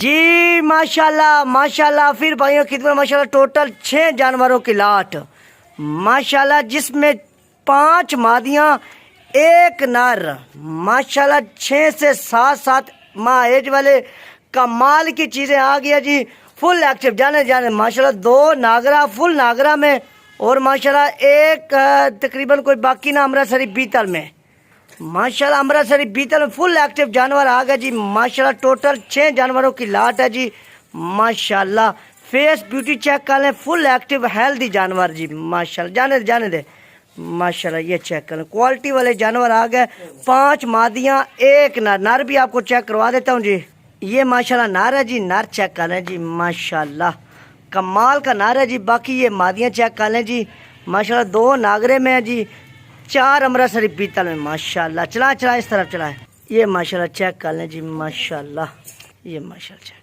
جی ماشاءاللہ ماشاءاللہ، پھر بھائیوں خدمت ماشاءاللہ ٹوٹل 6 جانوروں کی لاٹ ماشاءاللہ، جس میں 5 مادیاں 1 نر ماشاءاللہ، 6 سے 7 ماہ ایج والے کمال کی چیزیں آ گیا جی، فل ایکٹیو جانے ماشاءاللہ، 2 ناگرا فل ناگرا میں، اور ماشاءاللہ ایک تقریباً کوئی باقی نہ امرتسری بیتل میں ماشاءاللہ، امرتسری بیتل میں فل ایکٹیو جانور آ گیا جی ماشاءاللہ، ٹوٹل 6 جانوروں کی لاٹ ہے جی ماشاءاللہ۔ فیس بیوٹی چیک کر لیں، فل ایکٹیو ہیلدی جانور جی ماشاءاللہ، جانے دے ماشاءاللہ، یہ چیک کر لیں، کوالٹی والے جانور آ گئے، 5 مادیاں 1 نر، نر بھی آپ کو چیک کروا دیتا ہوں جی، یہ ماشاءاللہ نر ہے جی، نر چیک کر لیں جی ماشاءاللہ، کمال کا نر ہے جی، باقی یہ مادیاں چیک کر لیں جی ماشاءاللہ، 2 ناگرے میں ہیں جی، 4 امرتسری بیتل میں ماشاءاللہ، چلائیں اس طرف چلائیں، یہ ماشاءاللہ چیک کر لیں جی ماشاءاللہ، یہ ماشاءاللہ چیک